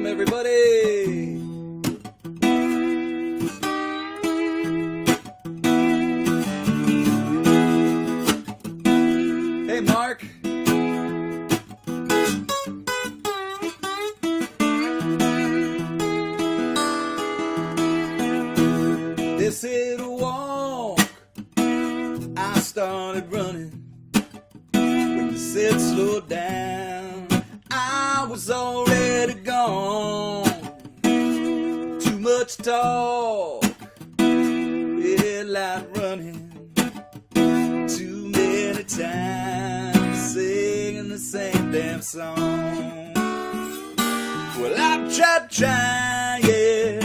everybody. Hey, Mark. This is a walk. I started running when you said slow down. I was already gone. Too much talk, red light running. Too many times singing the same damn song. Well, I've tried trying,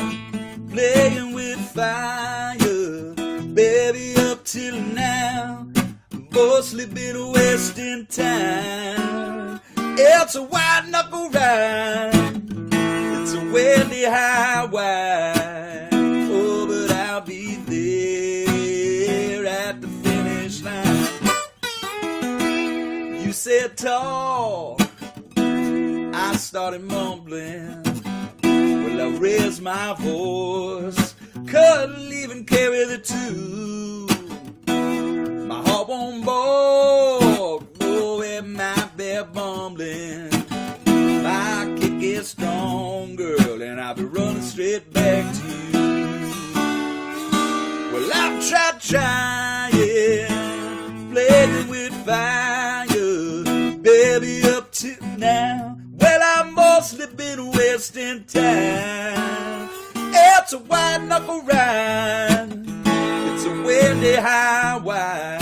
playing with fire, baby, up till now. Mostly been wasting time. It's a white knuckle ride. It's a windy highway. Oh, but I'll be there at the finish line. You said talk. I started mumbling. Well, I raised my voice. Couldn't even carry the tune. My heart won't balk. Oh, it might be bumbling. My kick is strong, girl, and I'll be running straight back to you. Well, I've tried trying, playing with fire, baby, up till now. Well, I've mostly been wasting time. It's a white knuckle ride. It's a windy highway.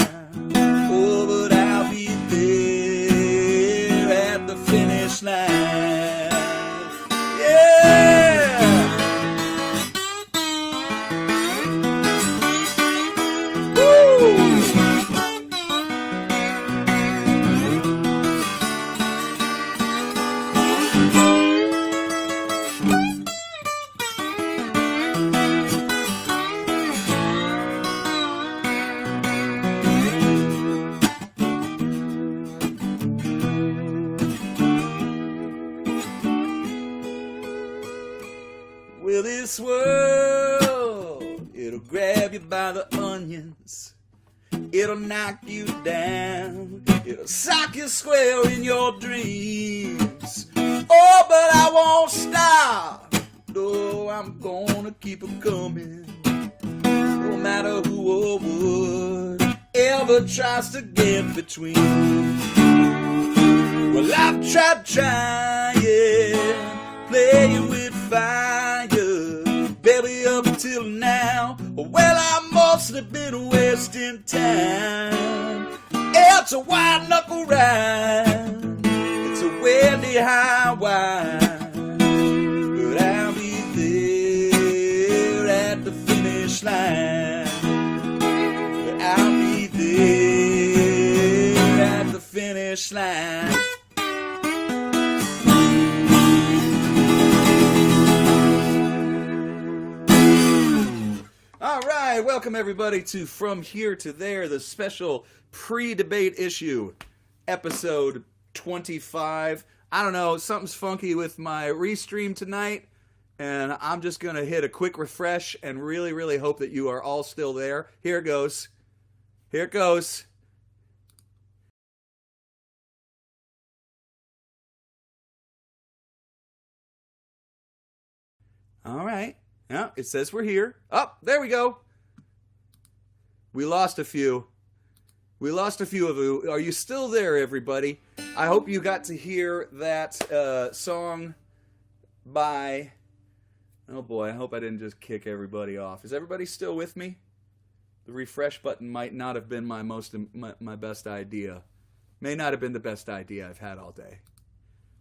Oh, but I'll be there at the finish line. Yeah! Woo! Well, this world, it'll grab you by the onions. It'll knock you down. It'll sock you square in your dreams. Oh, but I won't stop. No, I'm gonna keep it coming. No matter who or what ever tries to get between. Well, I've tried trying, playing with fire, baby, up till now. Well, I've mostly been wasting time. It's a white knuckle ride. It's a windy highway. But I'll be there at the finish line. But I'll be there at the finish line. All right, welcome everybody to From Here to There, the special pre-debate issue, episode 25. I don't know, something's funky with my restream tonight, and I'm just going to hit a quick refresh and really, really hope that you are all still there. Here it goes. Here it goes. All right. Yeah, it says we're here. Oh, there we go. We lost a few. We lost a few of you. Are you still there, everybody? I hope you got to hear that song by... Oh boy, I hope I didn't just kick everybody off. Is everybody still with me? The refresh button might not have been my best idea. May not have been the best idea I've had all day.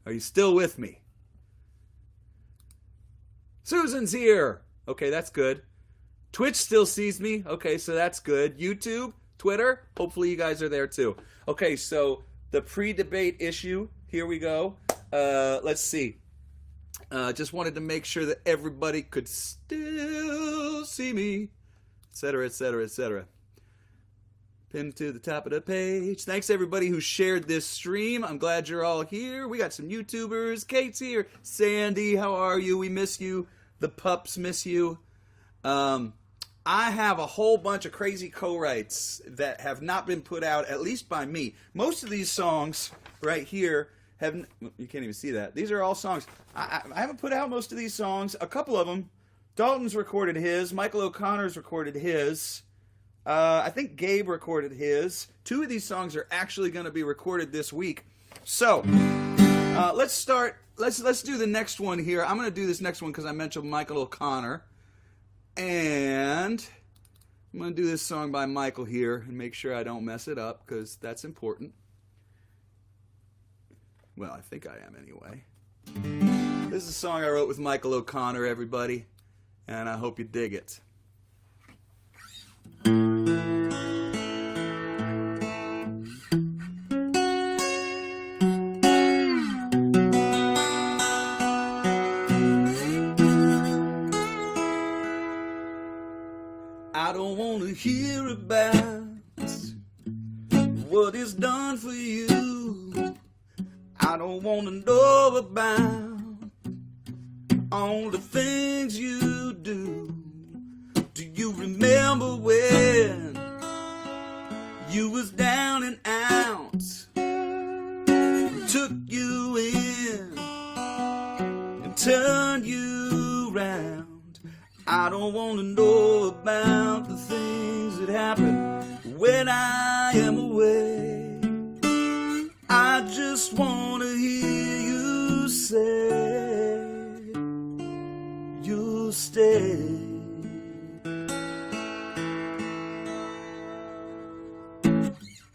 Are you still with me? Susan's here. Okay, that's good. Twitch still sees me. Okay, so that's good. YouTube, Twitter, hopefully you guys are there too. Okay, so the pre-debate issue. Here we go. Let's see. Just wanted to make sure that everybody could still see me, etc., etc., etc. Pinned to the top of the page. Thanks everybody who shared this stream. I'm glad you're all here. We got some YouTubers. Kate's here. Sandy, how are you? We miss you. The pups miss you. I have a whole bunch of crazy co-writes that have not been put out, at least by me. Most of these songs right here have... You can't even see that. These are all songs. I haven't put out most of these songs. A couple of them. Dalton's recorded his. Michael O'Connor's recorded his. I think Gabe recorded his. 2 of these songs are actually going to be recorded this week. So, let's start. Let's do the next one here. I'm going to do this next one because I mentioned Michael O'Connor. And I'm going to do this song by Michael here and make sure I don't mess it up because that's important. Well, I think I am anyway. This is a song I wrote with Michael O'Connor, everybody. And I hope you dig it. I don't want to hear about what is done for you. I don't want to know about all the things you do. Do you remember when you was down and out? Took you in and turned you round. I don't want to know about the things that happen when I am away. I just want to hear you say you'll stay.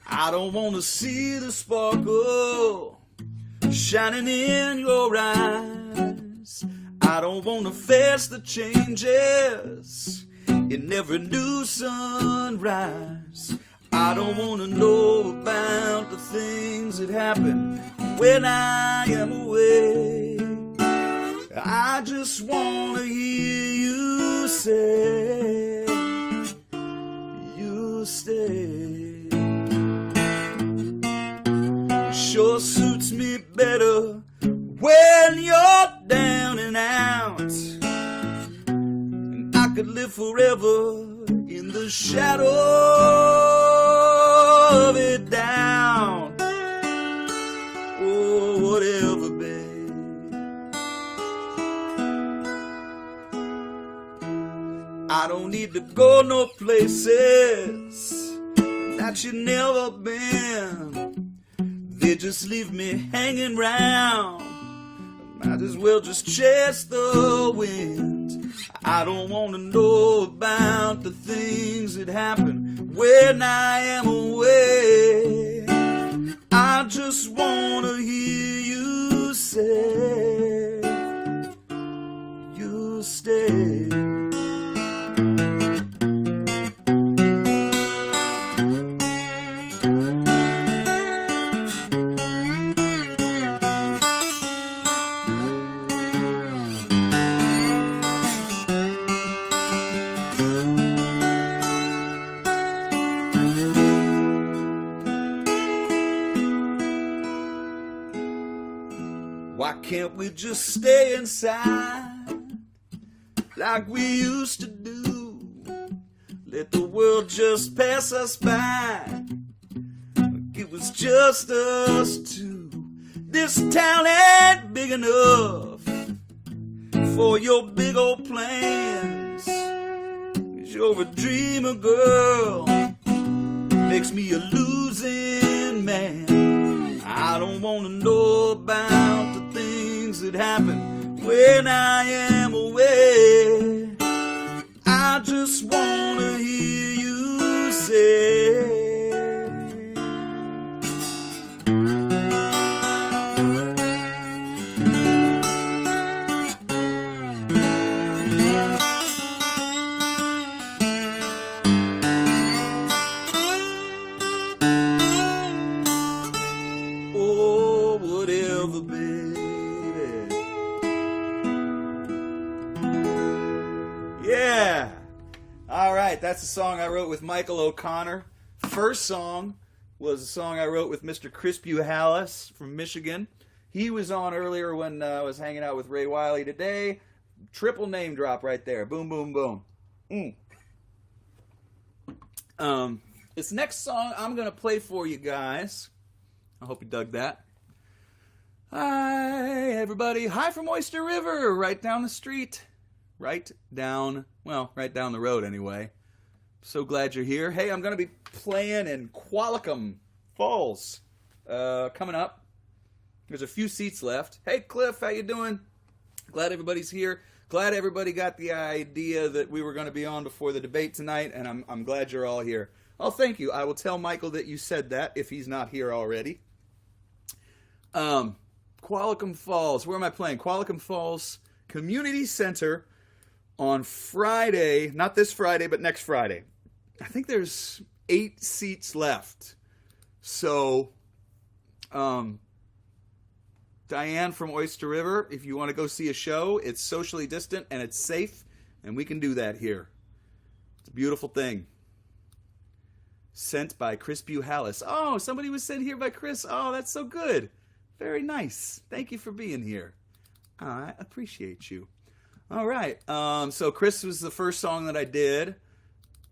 I don't want to see the sparkle shining in your eyes. I don't want to face the changes in every new sunrise. I don't want to know about the things that happen when I am away. I just want to hear you say you'll stay. Sure suits me better when you're down and out, and I could live forever in the shadow of it down. Oh, whatever, babe. I don't need to go no places that you never been. They just leave me hanging round. Might as well just chase the wind. I don't want to know about the things that happen when I am away. I just want to hear you say you'll stay. Why can't we just stay inside like we used to do? Let the world just pass us by like it was just us two. This town ain't big enough for your big old plans. 'Cause you're a dreamer, girl, makes me a losing man. I don't want to know about the things that happen when I am away. I just want to hear you say oh, whatever, baby. Yeah. All right, that's a song I wrote with Michael O'Connor. first song was a song I wrote with Mr. Chris Buhalis from Michigan. He was on earlier when I was hanging out with Ray Wiley today. Triple name drop right there. Boom, boom, boom. This next song I'm going to play for you guys. I hope you dug that. Hi, everybody. Hi from Oyster River, right down the street. Right down the road anyway. So glad you're here. Hey, I'm going to be playing in Qualicum Falls coming up. There's a few seats left. Hey, Cliff, how you doing? Glad everybody's here. Glad everybody got the idea that we were going to be on before the debate tonight, and I'm glad you're all here. Oh, thank you. I will tell Michael that you said that if he's not here already. Qualicum Falls. Where am I playing? Qualicum Falls Community Center on Friday. Not this Friday, but next Friday. I think there's 8 seats left. So, Diane from Oyster River, if you want to go see a show, it's socially distant and it's safe, and we can do that here. It's a beautiful thing. Sent by Chris Buhalis. Oh, somebody was sent here by Chris. Oh, that's so good. Very nice. Thank you for being here. I appreciate you. All right. So Chris was the first song that I did,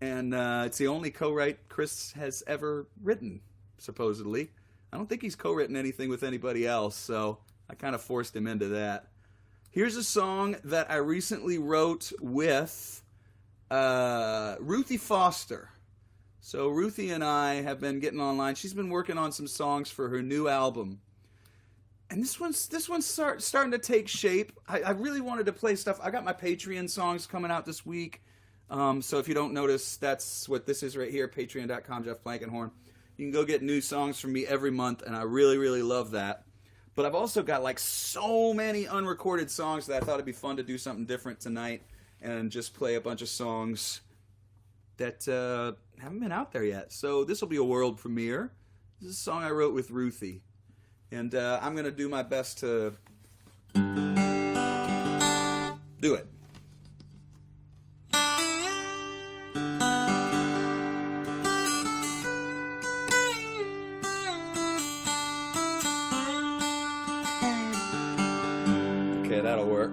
and it's the only co-write Chris has ever written, supposedly. I don't think he's co-written anything with anybody else, so I kind of forced him into that. Here's a song that I recently wrote with Ruthie Foster. So Ruthie and I have been getting online. She's been working on some songs for her new album. And this one's starting to take shape. I really wanted to play stuff. I got my Patreon songs coming out this week. So if you don't notice, that's what this is right here, patreon.com, Jeff Plankenhorn. You can go get new songs from me every month, and I really, really love that. But I've also got like so many unrecorded songs that I thought it'd be fun to do something different tonight and just play a bunch of songs that haven't been out there yet. So this will be a world premiere. This is a song I wrote with Ruthie. And I'm going to do my best to do it. Okay, that'll work.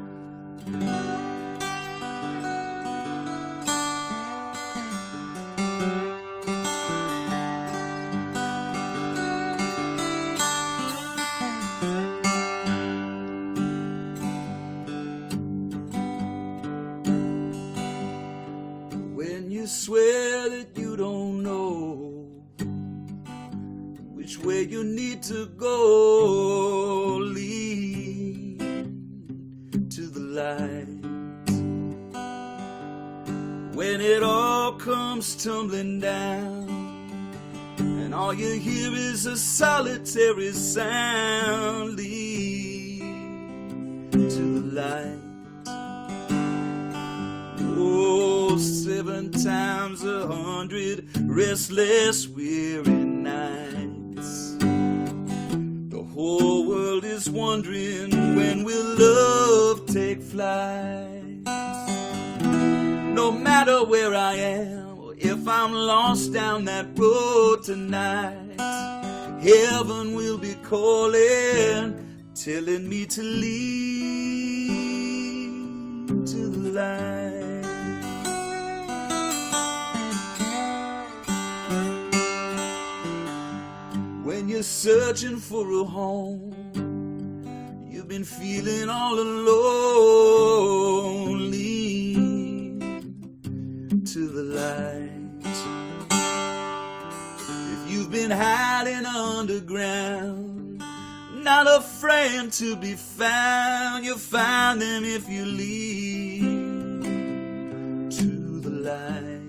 Swear that you don't know which way you need to go, lead to the light. When it all comes tumbling down and all you hear is a solitary sound, lead to the light. Oh, 7 times 100 restless, weary nights. The whole world is wondering, when will love take flight? No matter where I am, or if I'm lost down that road tonight, heaven will be calling, telling me to lead to the light. When you're searching for a home, you've been feeling all alone, lead to the light. If you've been hiding underground, not a friend to be found, you'll find them if you lead to the light.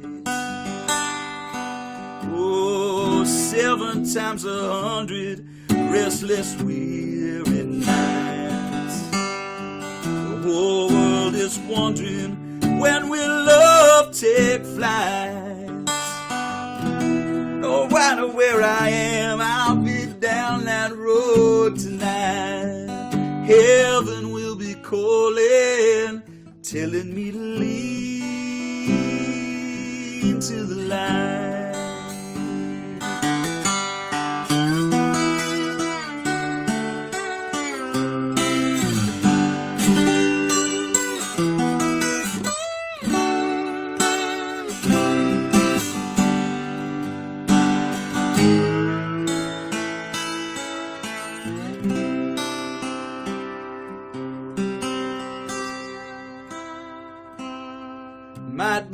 Oh, 7 times 100 restless, weary nights. The whole world is wondering, when will love take flight? No matter where I am, I'll be down that road tonight. Heaven will be calling, telling me to lead to the light.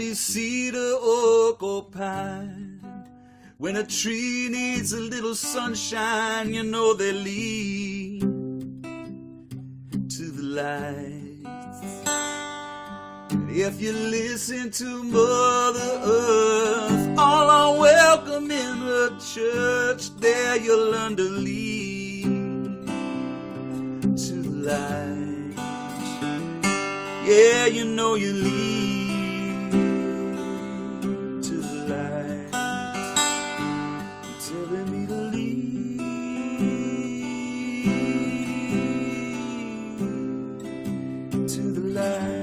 be cedar, oak, or pine. When a tree needs a little sunshine, you know they lead to the light. And if you listen to Mother Earth, all are welcome in her church. There you'll learn to lead to the light. Yeah, you know you lead to the light. You're telling me to lead to the light.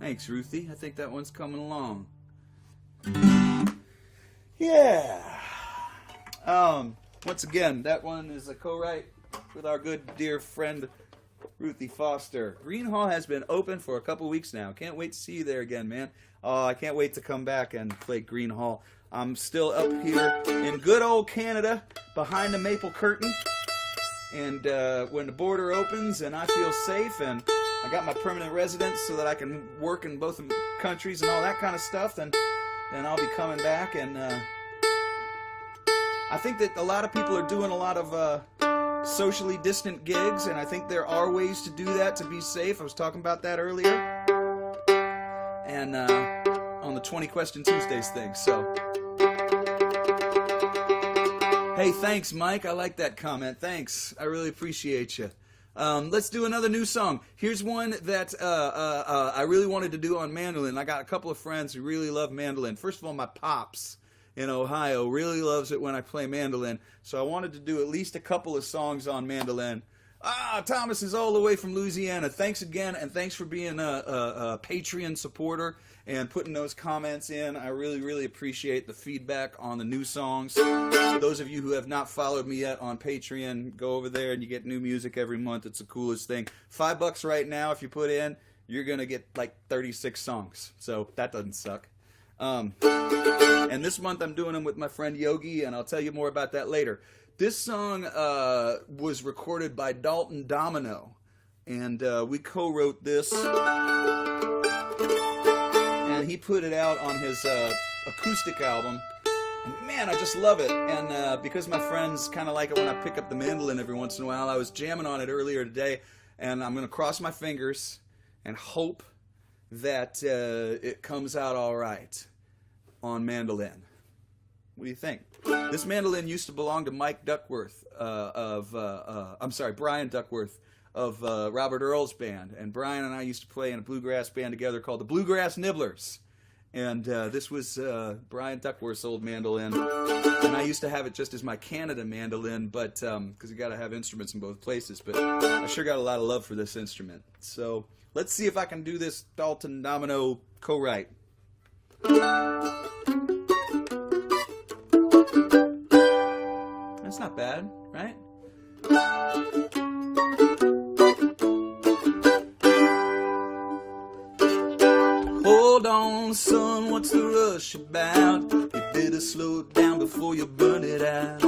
Thanks, Ruthie. I think that one's coming along. Yeah. Once again, that one is a co-write with our good dear friend Ruthie Foster. Green Hall has been open for a couple weeks now. Can't wait to see you there again, man. I can't wait to come back and play Green Hall. I'm still up here in good old Canada behind the maple curtain. And when the border opens and I feel safe and I got my permanent residence so that I can work in both countries and all that kind of stuff, then I'll be coming back. And I think that a lot of people are doing a lot of socially distant gigs, and I think there are ways to do that to be safe. I was talking about that earlier, and on the 20 Question Tuesdays thing. So, hey, thanks, Mike. I like that comment. Thanks. I really appreciate you. Let's do another new song. Here's one that I really wanted to do on mandolin. I got a couple of friends who really love mandolin. First of all, my pops in Ohio really loves it when I play mandolin. So I wanted to do at least a couple of songs on mandolin. Thomas is all the way from Louisiana. Thanks again, and thanks for being a Patreon supporter and putting those comments in. I really, really appreciate the feedback on the new songs. For those of you who have not followed me yet on Patreon, go over there and you get new music every month. It's the coolest thing. $5 right now if you put in, you're going to get like 36 songs. So that doesn't suck. And this month I'm doing them with my friend Yogi, and I'll tell you more about that later. This song was recorded by Dalton Domino, and we co-wrote this, and he put it out on his acoustic album. And man, I just love it, and because my friends kind of like it when I pick up the mandolin every once in a while, I was jamming on it earlier today, and I'm going to cross my fingers and hope that it comes out all right on mandolin. What do you think? This mandolin used to belong to Mike Duckworth Brian Duckworth of Robert Earl's band. And Brian and I used to play in a bluegrass band together called the Bluegrass Nibblers. And this was Brian Duckworth's old mandolin. And I used to have it just as my Canada mandolin, but because you got to have instruments in both places. But I sure got a lot of love for this instrument. So let's see if I can do this Dalton Domino co-write. That's not bad, right? Hold on, son, what's the rush about? You better slow it down before you burn it out.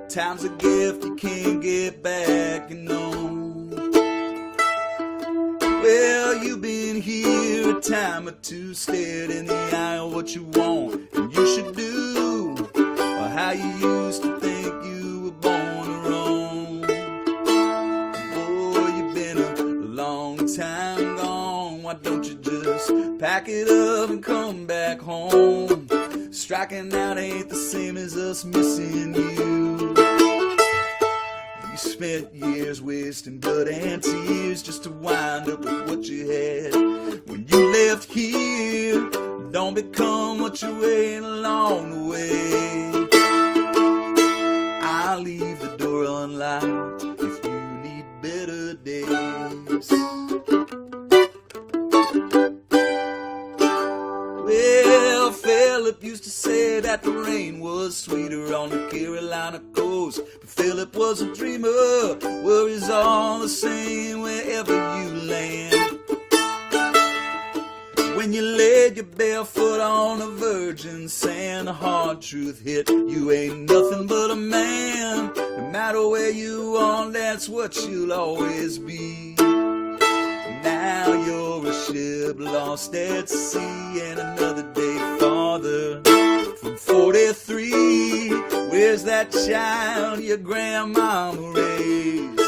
Time's a gift you can't get back, you know. Well, you've been here a time or two, stared in the eye of what you want and you should do, or how you used to think you were born or wrong. Boy, you've been a long time gone. Why don't you just pack it up and come back home? Striking out ain't the same as us missing you. You spent years wasting blood and tears just to wind up with what you had. When you left here, don't become what you ain't along the way. I'll leave the door unlocked if you need better days. Well, Philip used to say that the rain was sweeter on the Carolina coast, but Philip was a dreamer. Worries all the same wherever you land. When when you laid your bare foot on a virgin, saying the hard truth hit. You ain't nothing but a man. No matter where you are, that's what you'll always be. Now you're a ship lost at sea, and another day farther from 43. Where's that child your grandmama raised?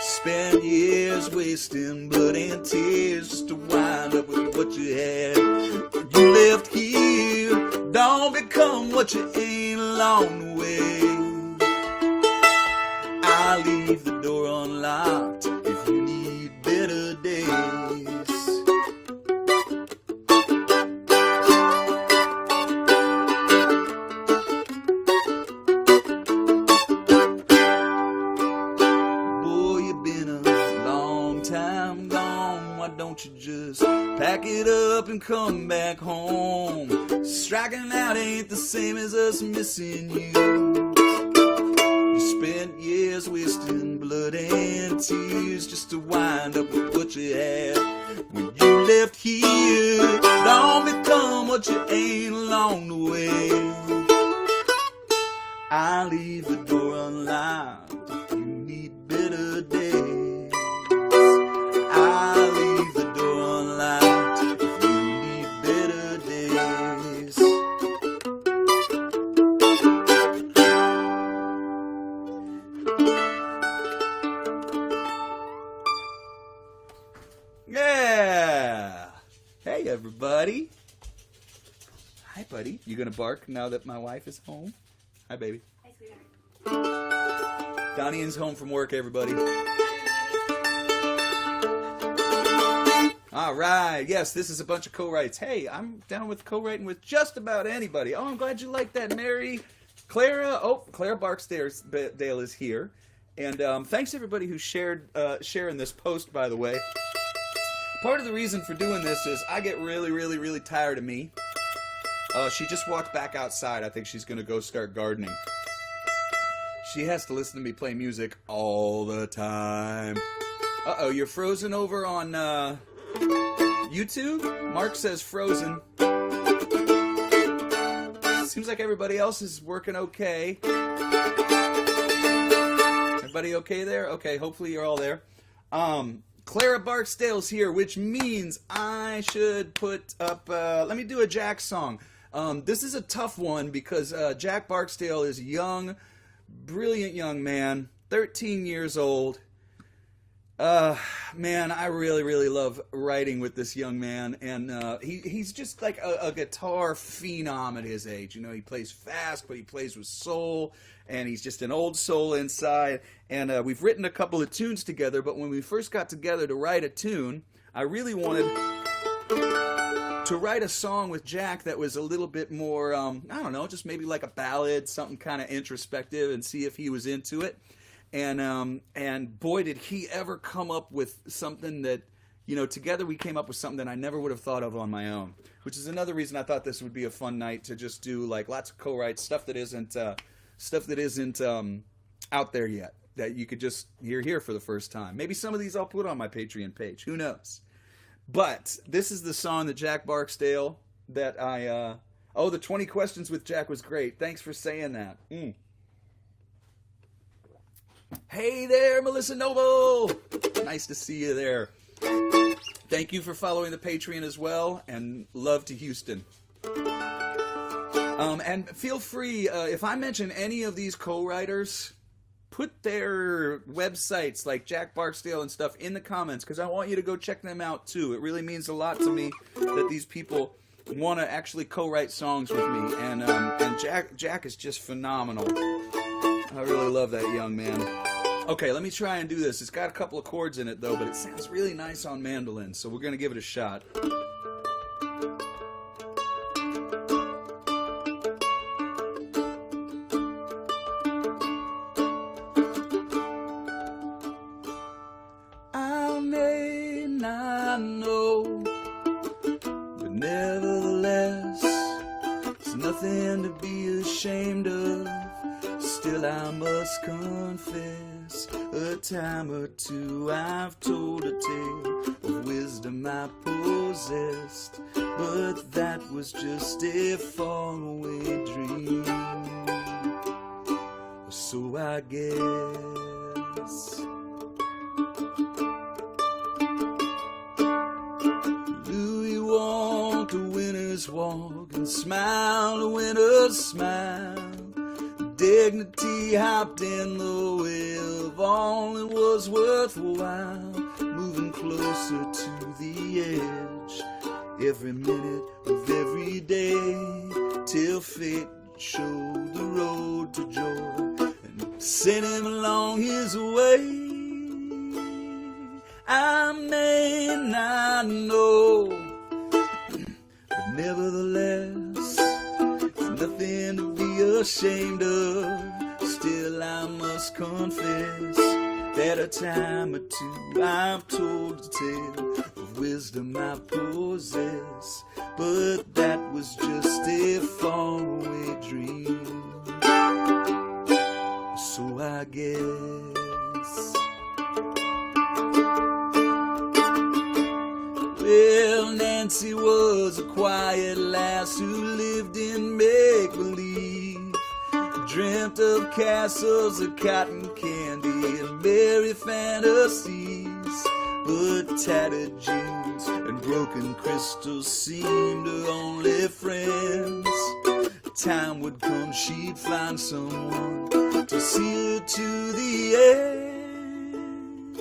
Spent years wasting blood and tears just to wind up with what you had. You left here, don't become what you ain't along the way. I'll leave the door unlocked if you need better days. Don't you just pack it up and come back home? Striking out ain't the same as us missing you. You spent years wasting blood and tears just to wind up with what you had. When you left here, don't become what you ain't along the way. I'll leave the door unlocked if you need better days. I'll leave the door unlocked if you need better days. Yeah! Hey, everybody. Hi, buddy. You gonna bark now that my wife is home? Hi, baby. Hi, sweetheart. Donnie is home from work, everybody. All right. Yes, this is a bunch of co-writes. Hey, I'm down with co-writing with just about anybody. Oh, I'm glad you like that, Mary. Clara Barksdale is here. And thanks everybody who sharing this post, by the way. Part of the reason for doing this is I get really, really, really tired of me. She just walked back outside. I think she's going to go start gardening. She has to listen to me play music all the time. Uh-oh, you're frozen over on YouTube? Mark says frozen. Seems like everybody else is working okay. Everybody okay there? Okay, hopefully you're all there. Clara Barksdale's here, which means I should put up, let me do a Jack song. This is a tough one because Jack Barksdale is a young, brilliant young man, 13 years old. Man, I really, really love writing with this young man, and he's just like a guitar phenom at his age. You know, he plays fast, but he plays with soul, and he's just an old soul inside. And we've written a couple of tunes together, but when we first got together to write a tune, I really wanted to write a song with Jack that was a little bit more, I don't know, just maybe like a ballad, something kind of introspective, and see if he was into it. And boy, did he ever come up with something that, you know, together we came up with something that I never would have thought of on my own, which is another reason I thought this would be a fun night to just do like lots of co-writes, stuff that isn't out there yet, that you could just hear for the first time. Maybe some of these I'll put on my Patreon page, who knows? But this is the song that Jack Barksdale that the 20 questions with Jack was great. Thanks for saying that. Hey there, Melissa Noble! Nice to see you there. Thank you for following the Patreon as well, and love to Houston. And feel free, if I mention any of these co-writers, put their websites like Jack Barksdale and stuff in the comments, because I want you to go check them out too. It really means a lot to me that these people want to actually co-write songs with me, and Jack is just phenomenal. I really love that young man. Okay, let me try and do this. It's got a couple of chords in it, though, but it sounds really nice on mandolin, so we're going to give it a shot. I may not know, but nevertheless, it's nothing to be ashamed of. Still Still I must confess, a time or two I've told a tale of wisdom I possessed, but that was just a faraway dream. So I guess do you want a winner's walk and smile a winner's smile? Dignity hopped in the way of all that was worthwhile, moving closer to the edge every minute of every day, till fate showed the road to joy and sent him along his way. I may not know, but nevertheless, it's nothing to be ashamed of. Still I must confess that a time or two I've told a tale of wisdom I possess, but that was just a faraway dream. So I guess, well, Nancy was a quiet lass who lived in make-believe, dreamt of castles of cotton candy and merry fantasies, but tattered jeans and broken crystals seemed her only friends. Time would come, she'd find someone to see her to the end.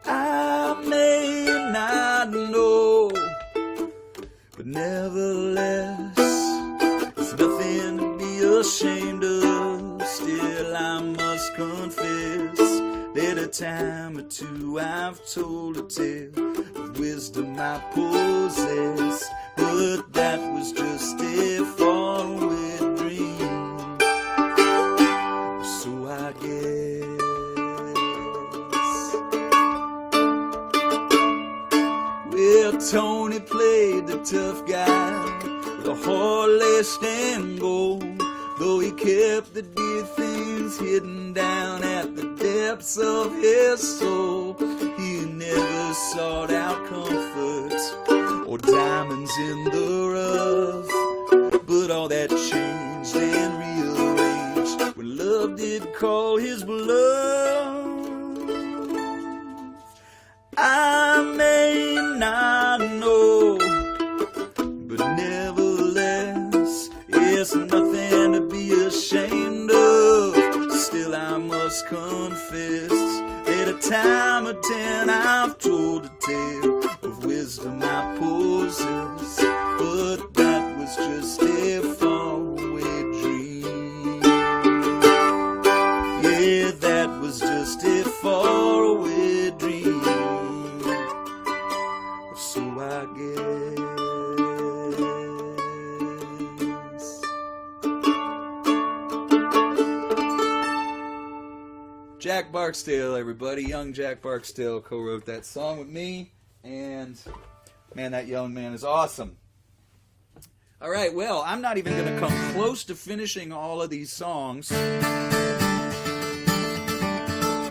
I may not know, but nevertheless, it's nothing to be ashamed of. Still I must confess that a time or two I've told a tale of wisdom I possess, but that was just a faraway dream. So I guess, well, Tony played the tough guy with a heart laced in gold, though he kept the dear things hidden down at the depths of his soul. He never sought out comfort or diamonds in the rough, but all that changed and rearranged when love did call his bluff. I may not know, but nevertheless, it's nothing to be ashamed of. Still I must confess that a time or 10 I've told a tale of wisdom I possess, but that was just a faraway dream. Yeah, that was just a faraway dream. So I guess Jack Barksdale, everybody. Young Jack Barksdale co-wrote that song with me, and man, that young man is awesome. All right, well, I'm not even going to come close to finishing all of these songs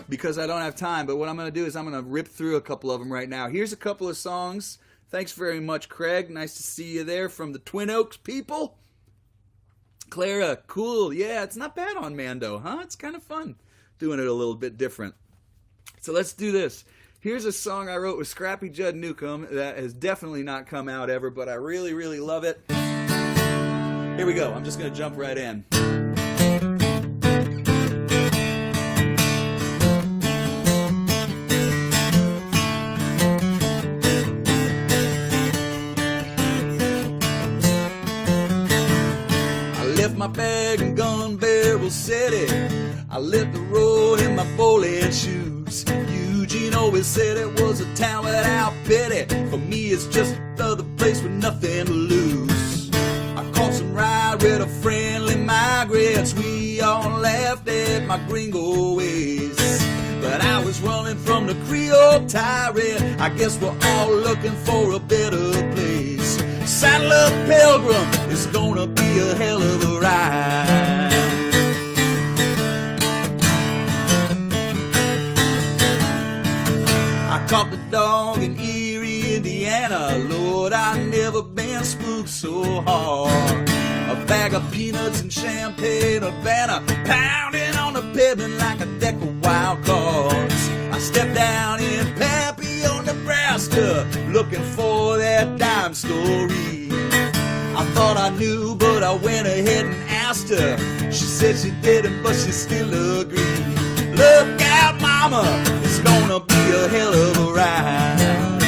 because I don't have time, but what I'm going to do is I'm going to rip through a couple of them right now. Here's a couple of songs. Thanks very much, Craig. Nice to see you there from the Twin Oaks people. Clara, cool. Yeah, it's not bad on Mando, huh? It's kind of fun doing it a little bit different. So let's do this. Here's a song I wrote with Scrappy Judd Newcomb that has definitely not come out ever, but I really, really love it. Here we go. I'm just going to jump right in. I left my bag in Gun Barrel City. I left the road in my bowling shoes. Eugene always said it was a town without pity. For me, it's just another place with nothing to lose. I caught some ride with a friendly migrants. We all laughed at my gringo ways, but I was running from the Creole tyrant. I guess we're all looking for a better place. Saddle up, Pilgrim, it's gonna be a hell of a ride. caught the dog in Erie, Indiana. Lord, I never been spooked so hard. A bag of peanuts and champagne, Havana, pounding on the pavement like a deck of wild cards. I stepped down in Papio, Nebraska, looking for that dime story. I thought I knew, but I went ahead and asked her. She said she didn't, but she still agreed. Look out, mama, it's gonna be a hell of a ride.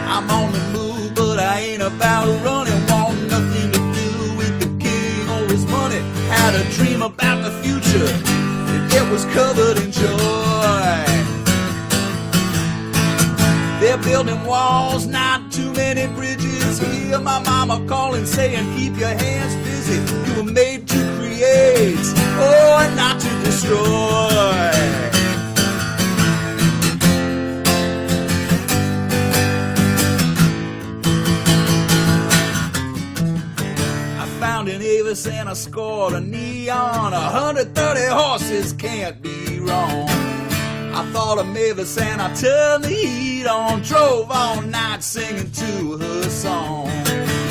I'm on the move, but I ain't about running. Want nothing to do with the king or his money. Had a dream about the future, and it was covered in joy. They're building walls, not too many bridges. Hear my mama calling, saying, keep your hands busy. You were made to create, oh, and not to destroy. I found an Avis and I scored a neon. 130 horses can't be wrong. I thought of Mavis and I turned the heat on. Drove all night singing to her song.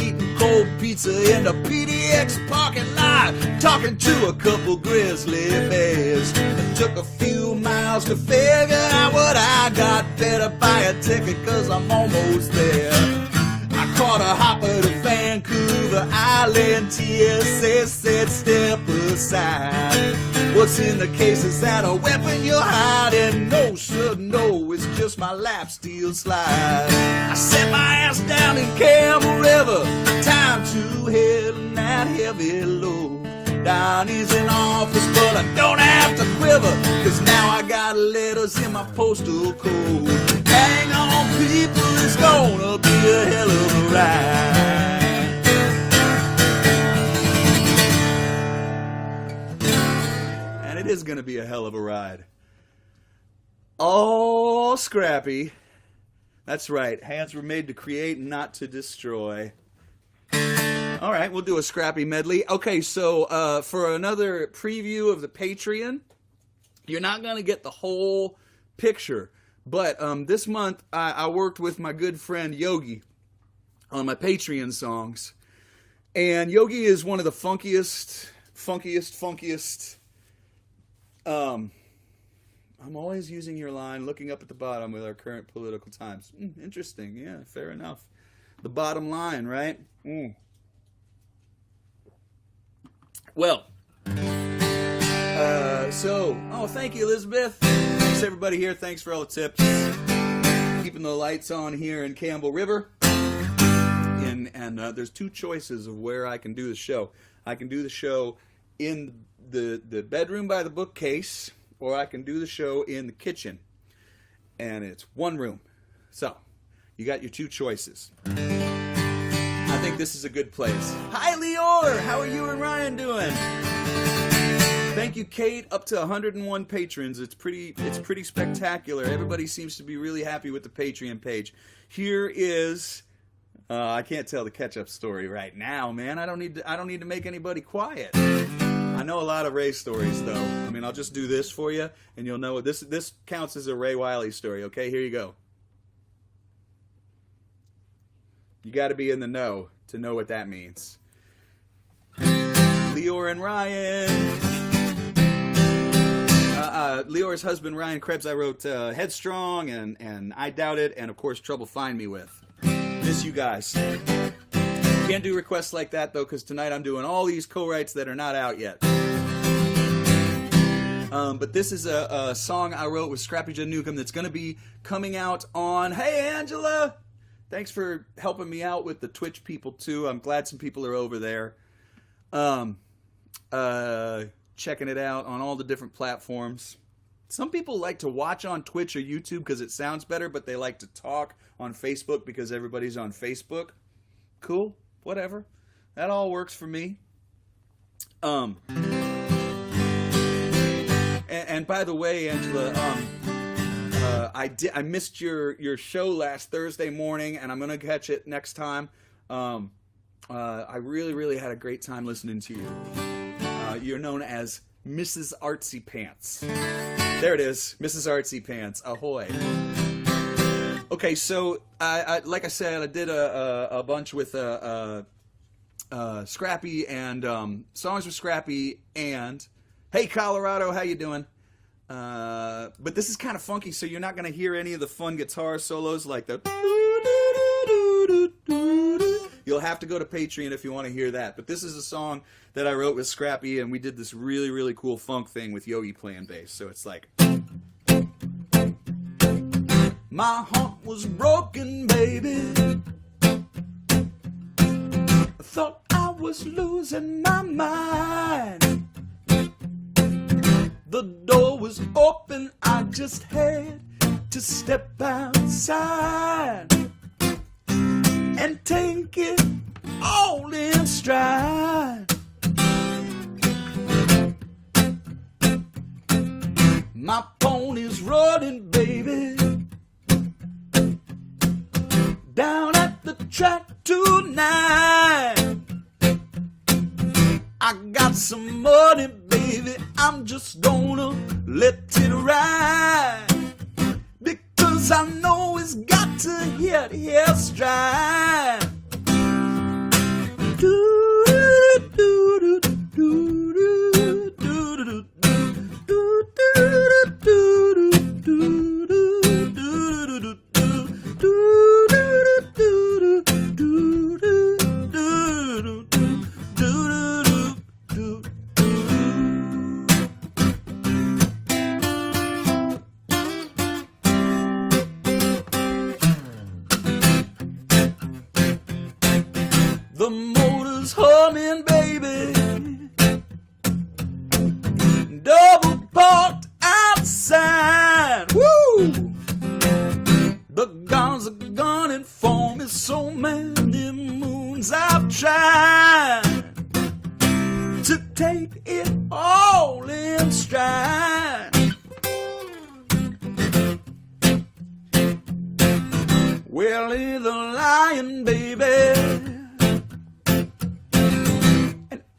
Eating cold pizza in the PDX parking lot. Talking to a couple grizzly bears. It took a few miles to figure out what I got. Better buy a ticket cause I'm almost there. I caught a hopper to Vancouver Island. TSA said step aside. What's in the case, is that a weapon you're hiding? No, sir, no, it's just my lap steel slide. I set my ass down in Campbell River. Time to head on that heavy load. Donnie's in office, but I don't have to quiver, cause now I got letters in my postal code. Hang on, people, it's gonna be a hell of a ride. It is going to be a hell of a ride. Oh, Scrappy. That's right. Hands were made to create and not to destroy. All right, we'll do a Scrappy medley. Okay, so for another preview of the Patreon, you're not going to get the whole picture. But this month, I worked with my good friend Yogi on my Patreon songs. And Yogi is one of the funkiest... I'm always using your line, looking up at the bottom with our current political times. Interesting, yeah, fair enough. The bottom line, right? Well, thank you, Elizabeth. Thanks, everybody here. Thanks for all the tips. Keeping the lights on here in Campbell River. And there's two choices of where I can do the show. I can do the show in the bedroom by the bookcase, or I can do the show in the kitchen. And it's one room. So, you got your two choices. I think this is a good place. Hi, Leor! How are you and Ryan doing? Thank you, Kate. Up to 101 patrons. It's pretty spectacular. Everybody seems to be really happy with the Patreon page. Here is... I can't tell the catch-up story right now, man. I don't need to make anybody quiet. I know a lot of Ray stories, though. I mean, I'll just do this for you, and you'll know. This counts as a Ray Wiley story, okay? Here you go. You got to be in the know to know what that means. Leor and Ryan. Leor's husband, Ryan Krebs, I wrote Headstrong and I Doubt It, and, of course, Trouble Find Me With. Miss you guys. Can't do requests like that, though, because tonight I'm doing all these co-writes that are not out yet. But this is a song I wrote with Scrappy J. Newcomb that's going to be coming out on... Hey, Angela! Thanks for helping me out with the Twitch people, too. I'm glad some people are over there. Checking it out on all the different platforms. Some people like to watch on Twitch or YouTube because it sounds better, but they like to talk on Facebook because everybody's on Facebook. Cool. Whatever. That all works for me. And by the way, Angela, I missed your show last Thursday morning, and I'm gonna catch it next time. I really had a great time listening to you. You're known as Mrs. Artsy Pants. There it is, Mrs. Artsy Pants. Ahoy. Okay, so I like I said, I did a bunch with Scrappy and songs with Scrappy and Hey Colorado, how you doing? But this is kind of funky, so you're not going to hear any of the fun guitar solos like the. You'll have to go to Patreon if you want to hear that. But this is a song that I wrote with Scrappy, and we did this really, really cool funk thing with Yogi playing bass. So it's like. My heart was broken, baby. I thought I was losing my mind. The door was open, I just had to step outside and take it all in stride. My pony's running, baby, down at the track tonight. I got some money, baby, I'm just gonna let it ride, because I know it's got to hit his stride. The motor's humming, baby, double parked outside. Woo! The guns are gunning for me, so many moons I've tried to take it all in stride. Well, he's a lion, baby,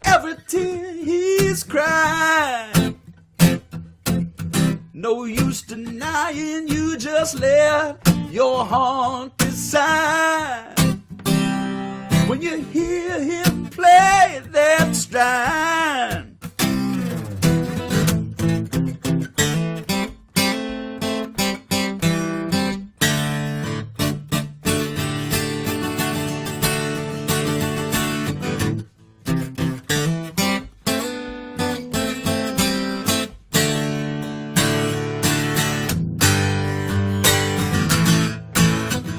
every tear he's cried. No use denying, you just let your heart decide. When you hear him play that stride.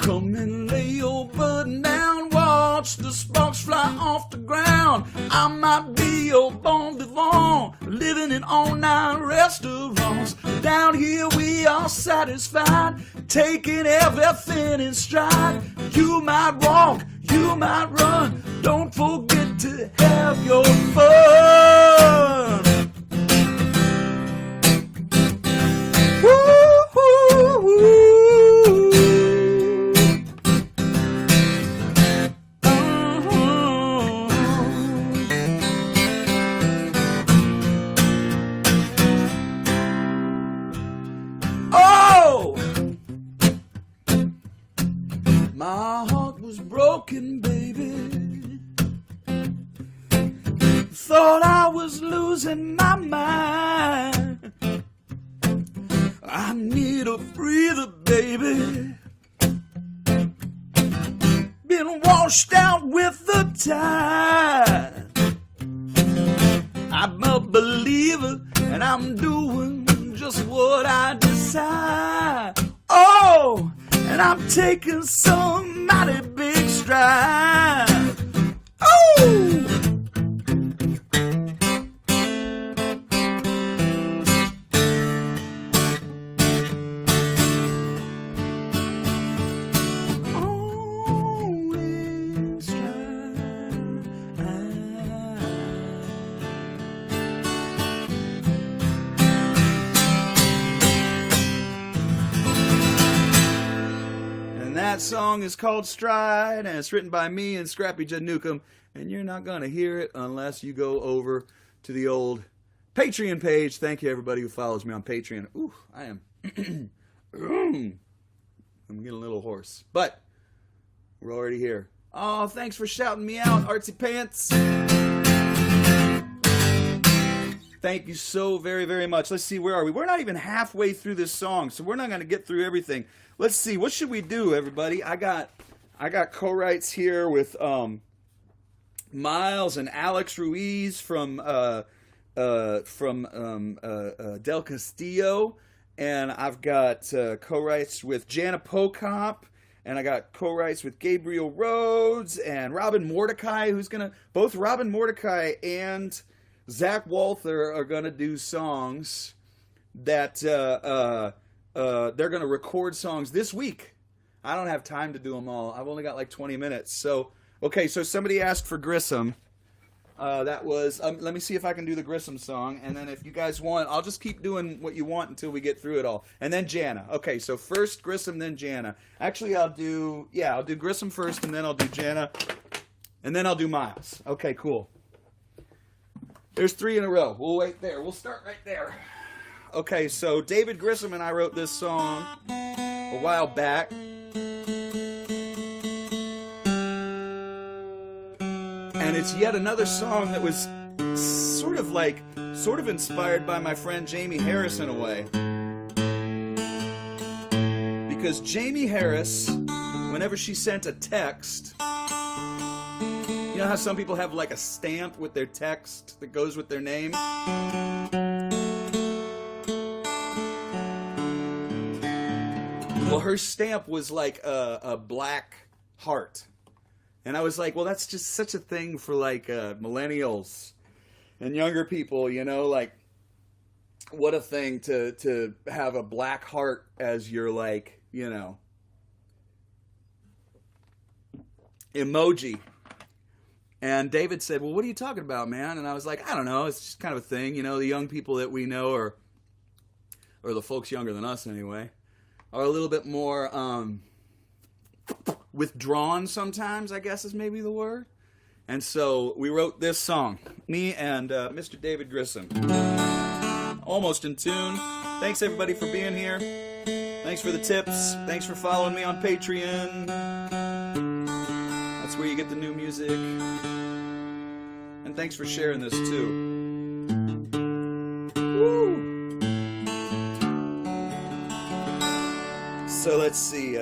Come and lay your burden down, watch the sparks fly off the ground. I might be your bon vivant, living in all-night restaurants. Down here we are satisfied, taking everything in stride. You might walk, you might run, don't forget to have your fun. Woo-hoo-hoo. My heart was broken, baby. Thought I was losing my mind. I need a breather, baby. Been washed out with the tide. I'm a believer, and I'm doing just what I decide. Oh! And I'm taking some mighty big stride. Oh! Only stride. That song is called Stride, and it's written by me and Scrappy Judd Newcomb, and you're not going to hear it unless you go over to the old Patreon page. Thank you, everybody who follows me on Patreon. Ooh, I am... I'm getting a little hoarse. But we're already here. Oh, thanks for shouting me out, Artsy Pants. Thank you so very, very much. Let's see, where are we? We're not even halfway through this song, so we're not going to get through everything. Let's see, what should we do, everybody? I got co-writes here with Miles and Alex Ruiz from Del Castillo, and I've got co-writes with Jana Pokop, and I got co-writes with Gabriel Rhodes and Robin Mordecai, both Robin Mordecai and Zach Walther are going to do songs that they're going to record songs this week. I don't have time to do them all. I've only got like 20 minutes. So, okay, so somebody asked for Grissom. That was, let me see if I can do the Grissom song. And then if you guys want, I'll just keep doing what you want until we get through it all. And then Jana. Okay, so first Grissom, then Jana. Actually, I'll do Grissom first, and then I'll do Jana. And then I'll do Miles. Okay, cool. There's 3 in a row. We'll wait there. We'll start right there. Okay, so David Grissom and I wrote this song a while back. And it's yet another song that was sort of inspired by my friend Jamie Harris in a way. Because Jamie Harris, whenever she sent a text, you know how some people have like a stamp with their text that goes with their name? Well, her stamp was like a black heart. And I was like, well, that's just such a thing for like millennials and younger people, you know, like what a thing to have a black heart as your, like, you know, emoji. And David said, well, what are you talking about, man? And I was like, I don't know. It's just kind of a thing. You know, the young people that we know or the folks younger than us anyway, are a little bit more withdrawn sometimes, I guess is maybe the word. And so we wrote this song, me and Mr. David Grissom. Almost in tune. Thanks, everybody, for being here. Thanks for the tips. Thanks for following me on Patreon. That's where you get the new music. And thanks for sharing this, too. Woo! So let's see.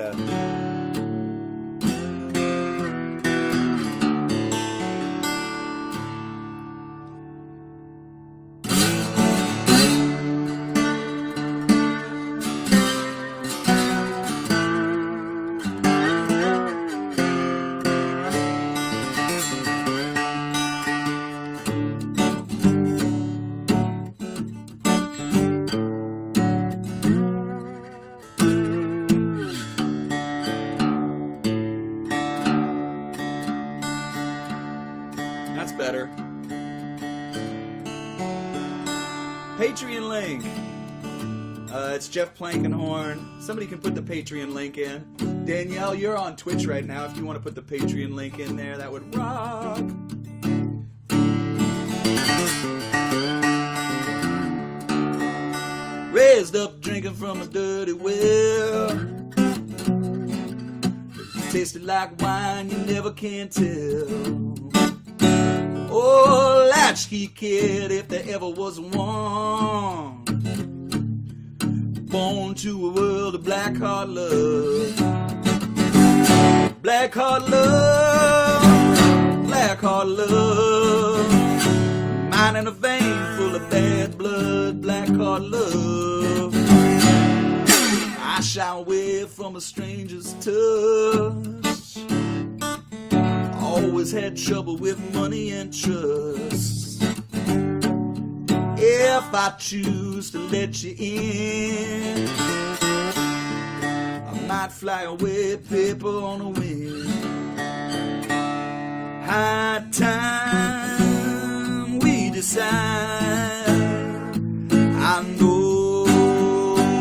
Better. Patreon link. It's Jeff Plankenhorn. Somebody can put the Patreon link in. Danielle, you're on Twitch right now. If you want to put the Patreon link in there, that would rock. Raised up drinking from a dirty well. Tasted like wine, you never can tell. Oh, latchkey kid, if there ever was one. Born to a world of black heart love. Black heart love. Black heart love. Mine in a vein full of bad blood. Black heart love. I shy away from a stranger's touch. Always had trouble with money and trust. If I choose to let you in, I might fly away, paper on a wind. High time we decide. I know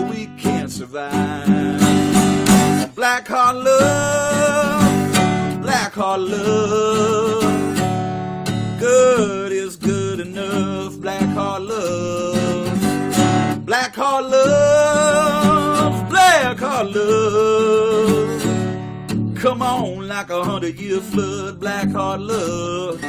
we can't survive. Black heart love, black heart love. Good is good enough, black heart love. Black heart love, black heart love. Come on like 100-year flood, black heart love.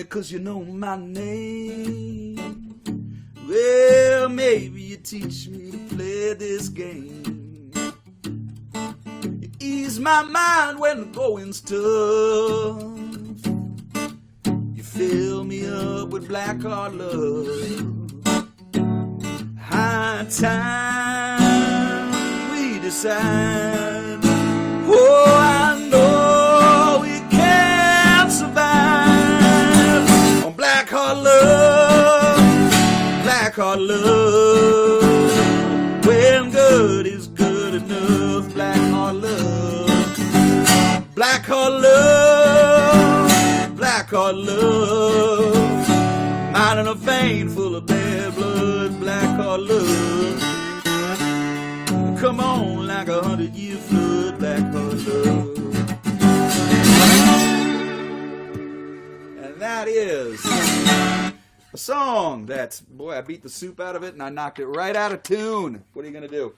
Cause you know my name. Well, maybe you teach me to play this game. You ease my mind when the going's tough. You fill me up with black heart love. High time we decide. Oh, I know we can't survive. Black heart love, black heart love. When good is good enough, black heart love. Black heart love, black heart love. Mine in a vein full of bad blood, black heart love. Come on like 100-year flood, black heart love. That is a song that's, boy, I beat the soup out of it and I knocked it right out of tune. What are you going to do?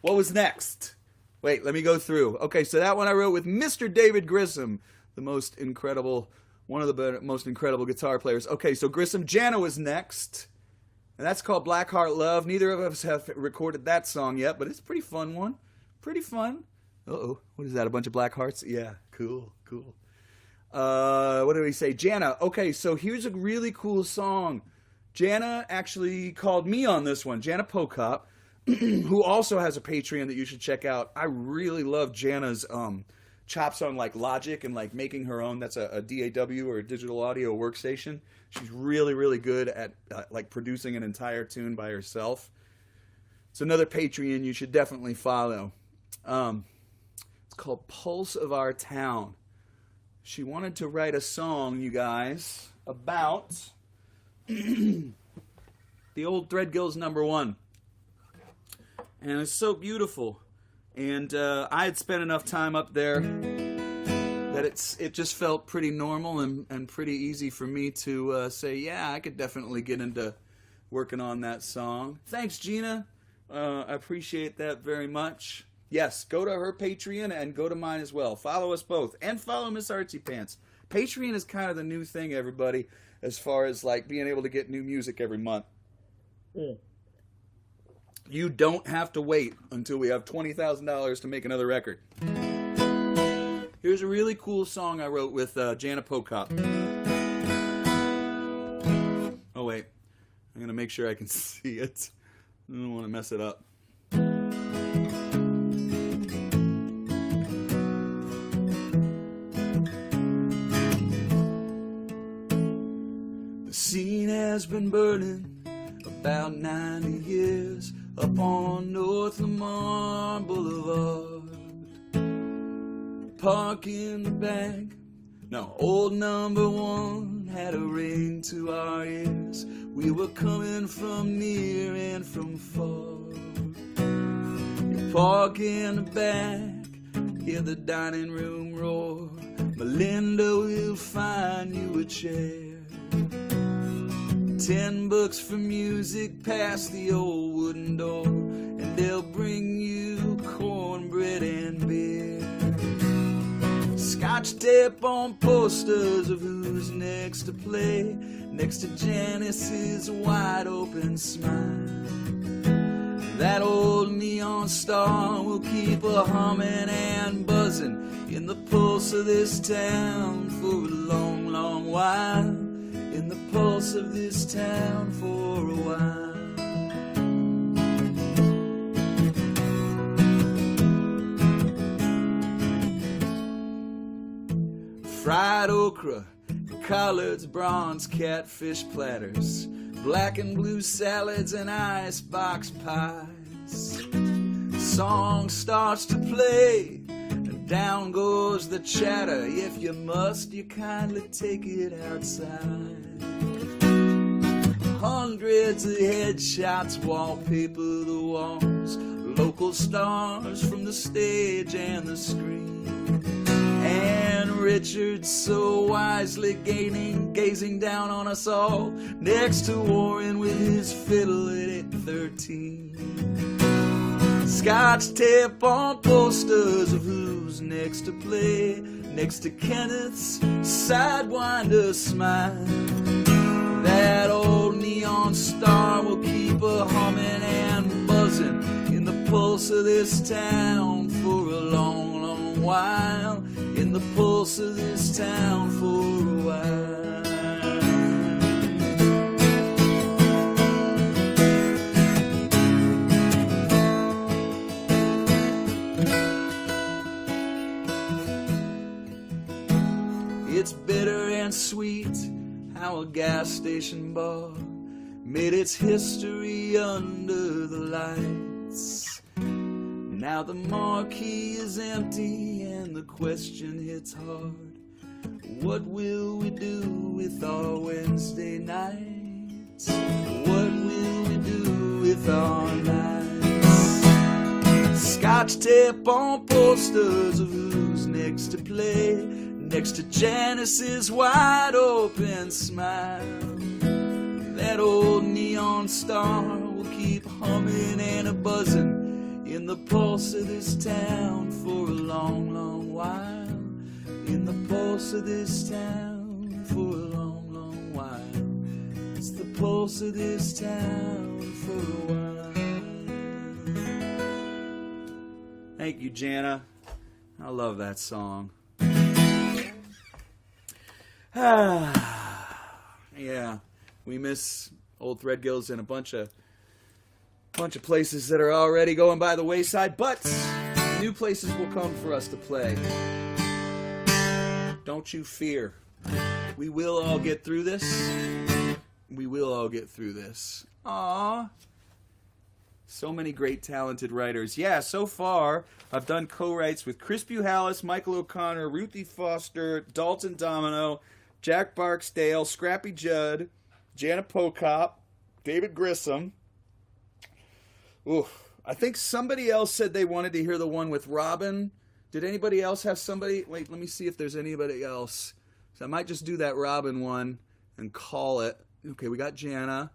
What was next? Wait, let me go through. Okay, so that one I wrote with Mr. David Grissom, the most incredible, one of the most incredible guitar players. Okay, so Grissom, Jana was next. And that's called Black Heart Love. Neither of us have recorded that song yet, but it's a pretty fun one. Pretty fun. Uh-oh, what is that, a bunch of black hearts? Yeah, cool, cool. What do we say? Jana. Okay, so here's a really cool song. Jana actually called me on this one. Jana Pokop, who also has a Patreon that you should check out. I really love Jana's chops on like Logic and like making her own. That's a DAW or a digital audio workstation. She's really, really good at like producing an entire tune by herself. It's another Patreon you should definitely follow. It's called Pulse of Our Town. She wanted to write a song, you guys, about the old Threadgill's #1. And it's so beautiful. And I had spent enough time up there that it just felt pretty normal and pretty easy for me to say, yeah, I could definitely get into working on that song. Thanks, Gina. I appreciate that very much. Yes, go to her Patreon and go to mine as well. Follow us both. And follow Miss Artsy Pants. Patreon is kind of the new thing, everybody, as far as like being able to get new music every month. You don't have to wait until we have $20,000 to make another record. Here's a really cool song I wrote with Jana Pokop. Oh, wait. I'm going to make sure I can see it. I don't want to mess it up. The scene has been burning about 90 years up on North Lamar Boulevard. Park in the back. No, old #1 had a ring to our ears. We were coming from near and from far. You park in the back, hear the dining room roar. Melinda will find you a chair. $10 for music past the old wooden door, and they'll bring you cornbread and beer. Scotch tape on posters of who's next to play, next to Janice's wide open smile. That old neon star will keep a humming and buzzing in the pulse of this town for a long, long while. In the pulse of this town for a while. Fried okra, collards, bronze catfish platters, black and blue salads and icebox pies. song starts to play, and down goes the chatter. If you must, you kindly take it outside. Hundreds of headshots wallpaper the walls, local stars from the stage and the screen. And Richard so wisely gazing down on us all, next to Warren with his fiddle at 13. Scotch tape on posters of who's next to play, next to Kenneth's sidewinder smile. That old neon star will keep a humming and buzzing in the pulse of this town for a long, long while. In the pulse of this town for a while. It's bitter and sweet how a gas station bar made its history under the lights. Now the marquee is empty and the question hits hard. What will we do with our Wednesday nights? What will we do with our nights? Scotch tape on posters of who's next to play, next to Janice's wide open smile. That old neon star will keep humming and a buzzing in the pulse of this town for a long, long while. In the pulse of this town for a long, long while. It's the pulse of this town for a while. Thank you, Jana. I love that song. Yeah, we miss old Threadgills and a bunch of places that are already going by the wayside, but new places will come for us to play. Don't you fear. We will all get through this. We will all get through this. Aww. So many great talented writers. Yeah, so far I've done co-writes with Chris Buhalis, Michael O'Connor, Ruthie Foster, Dalton Domino, Jack Barksdale, Scrappy Judd, Jana Pokop, David Grissom. Ooh, I think somebody else said they wanted to hear the one with Robin. Did anybody else have somebody? Wait, let me see if there's anybody else. So I might just do that Robin one and call it. Okay, we got Jana.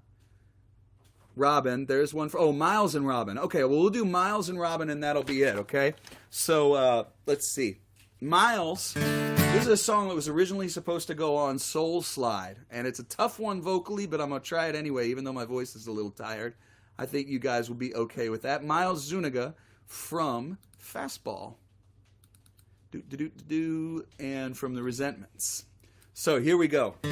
Robin. There's one for, Miles and Robin. Okay, well, we'll do Miles and Robin and that'll be it, okay? So, let's see. Miles, this is a song that was originally supposed to go on Soul Slide. And it's a tough one vocally, but I'm going to try it anyway, even though my voice is a little tired. I think you guys will be okay with that. Miles Zuniga from Fastball. And from The Resentments. So here we go. I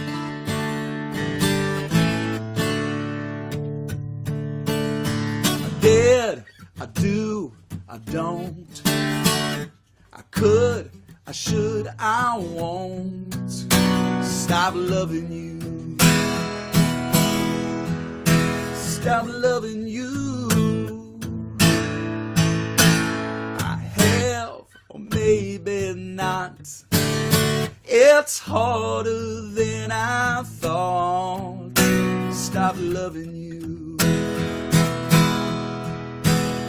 did, I do, I don't. I could, I should, I won't stop loving you. Stop loving you. I have, or maybe not. It's harder than I thought. Stop loving you.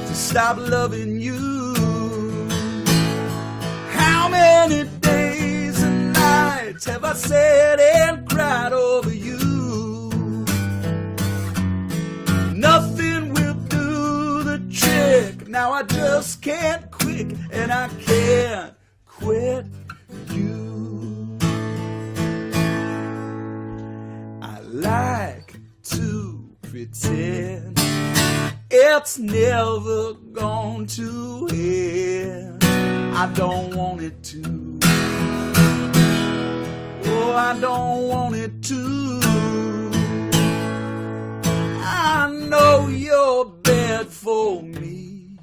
To stop loving you. How many days and nights have I sat and cried over you? Nothing will do the trick. Now I just can't quit, and I can't quit you. I like to pretend it's never going to end. I don't want it to. Oh, I don't want it to. I know you're bad for me.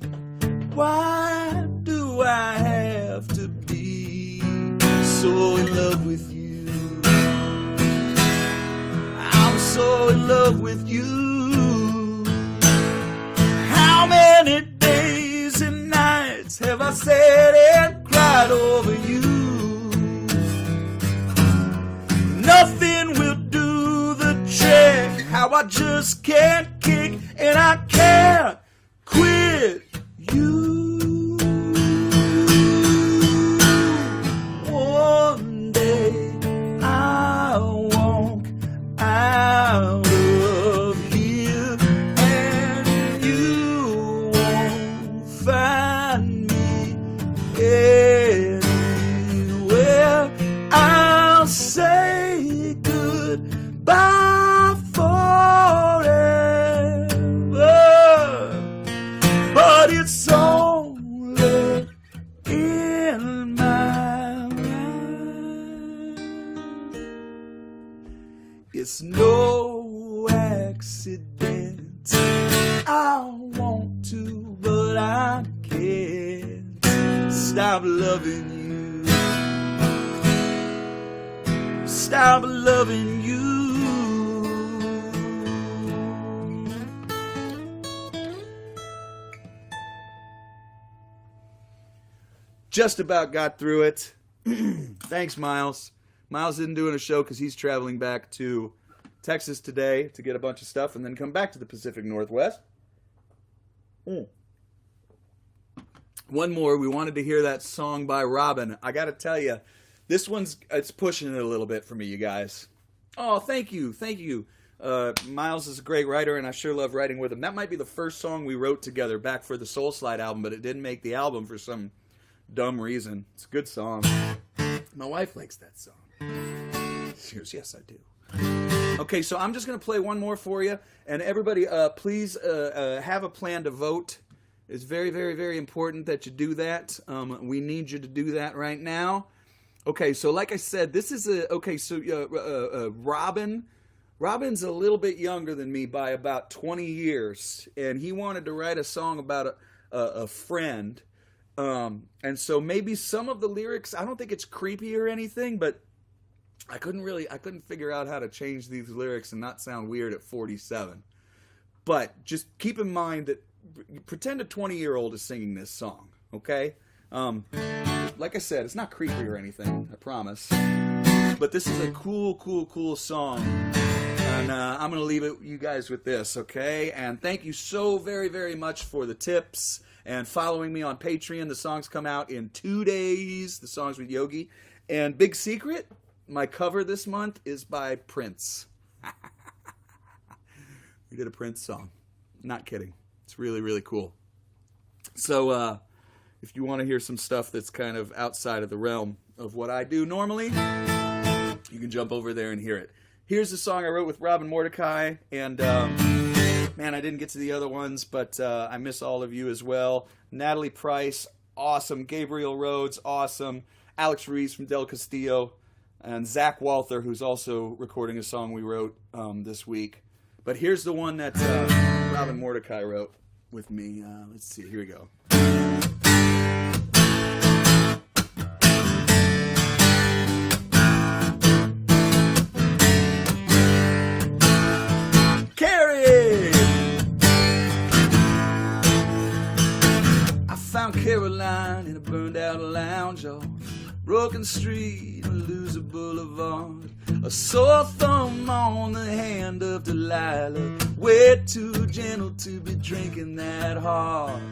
Why do I have to be so in love with you? I'm so in love with you. How many days and sat and cried over you. Nothing will do the trick. How I just can't kick and I can't quit you. One day I'll walk out of here and you won't find me anywhere. I'll say goodbye forever, but it's only in my mind. It's no accident. I want to, but I can't stop loving you. Stop loving you. Just about got through it. Thanks, Miles. Miles isn't doing a show because he's traveling back to Texas today to get a bunch of stuff and then come back to the Pacific Northwest. One more. We wanted to hear that song by Robin. I got to tell you, this one's, it's pushing it a little bit for me, you guys. Oh, thank you. Thank you. Miles is a great writer, and I sure love writing with him. That might be the first song we wrote together back for the Soul Slide album, but it didn't make the album for some dumb reason. It's a good song. My wife likes that song. She goes, yes, I do. Okay, so I'm just going to play one more for you. And everybody, please have a plan to vote. It's very, very, very important that you do that. We need you to do that right now. Okay, so like I said, this is Robin's a little bit younger than me by about 20 years. And he wanted to write a song about a friend. And so maybe some of the lyrics, I don't think it's creepy or anything, but I couldn't figure out how to change these lyrics and not sound weird at 47. But just keep in mind that pretend a 20-year-old is singing this song, okay? Like I said, it's not creepy or anything, I promise. But this is a cool, cool, cool song. And I'm going to leave you guys with this, okay? And thank you so very, very much for the tips and following me on Patreon. The songs come out in 2 days, the songs with Yogi. And big secret, my cover this month is by Prince. We did a Prince song. Not kidding. It's really, really cool. So, if you want to hear some stuff that's kind of outside of the realm of what I do normally, you can jump over there and hear it. Here's the song I wrote with Robin Mordecai, and man, I didn't get to the other ones, but I miss all of you as well. Natalie Price, awesome. Gabriel Rhodes, awesome. Alex Reese from Del Castillo, and Zach Walther, who's also recording a song we wrote this week. But here's the one that Robin Mordecai wrote with me. Let's see, here we go. Found Caroline in a burned out lounge off Broken Street, Loser Boulevard. A sore thumb on the hand of Delilah, way too gentle to be drinking that hard.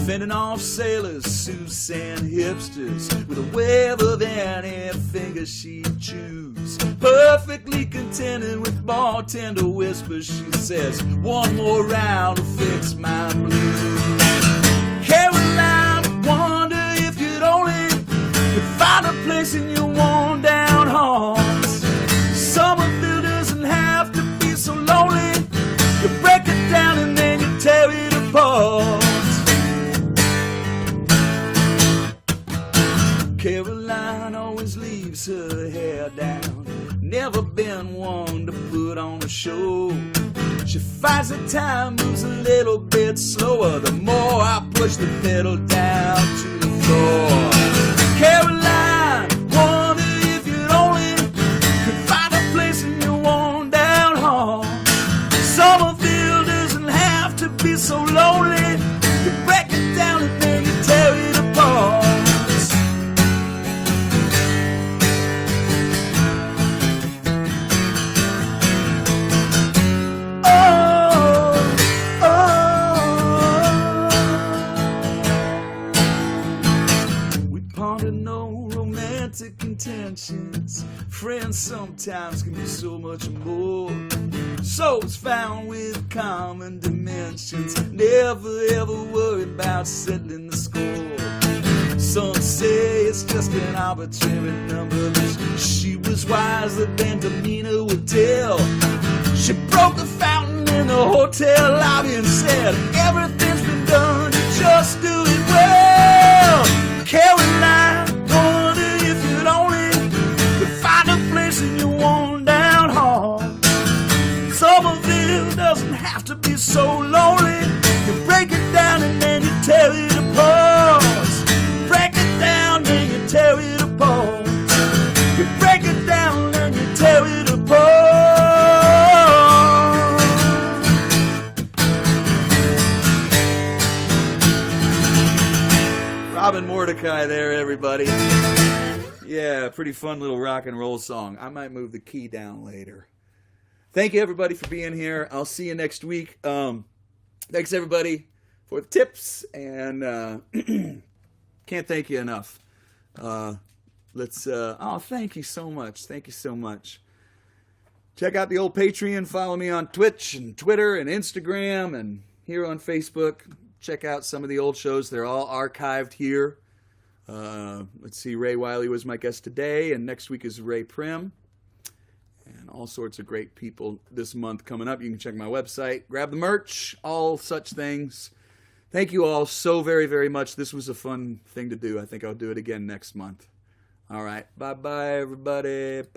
Fending off sailors, Susan hipsters, with a wave of any finger she'd choose. Perfectly contented with bartender whispers, she says, one more round will fix my blues. Caroline, wonder if you'd only could find a place in your worn down hearts. Somerville doesn't have to be so lonely. You break it down and then you tear it apart. Caroline always leaves her hair down, never been one to put on a show. She finds that time moves a little bit slower the more I push the pedal down to the floor. Caroline, wonder if you'd only could find a place in your worn down heart. Somerville doesn't have to be so lonely. You break it down and then you tear it apart. ponder no romantic intentions. Friends sometimes can be so much more. Souls found with common dimensions. Never ever worry about settling the score. Some say it's just an arbitrary number, but she was wiser than demeanor would tell. She broke the fountain in the hotel lobby and said, everything's been done, you just do it well. Caroline, wonder if you'd only could find a place in your worn down hall. Somerville doesn't have to be so lonely. You break it down and then you tear it apart. Break it down and you tear it apart. You break it down and you tear it apart. Robin Mordecai there, everybody. Yeah, pretty fun little rock and roll song. I might move the key down later. Thank you, everybody, for being here. I'll see you next week. Thanks, everybody, for the tips, and can't thank you enough. Thank you so much. Thank you so much. Check out the old Patreon. Follow me on Twitch and Twitter and Instagram and here on Facebook. Check out some of the old shows. They're all archived here. Let's see, Ray Wiley was my guest today, and next week is Ray Prim. And all sorts of great people this month coming up. You can check my website, grab the merch, all such things. Thank you all so very, very much. This was a fun thing to do. I think I'll do it again next month. All right. Bye-bye, everybody. Bye.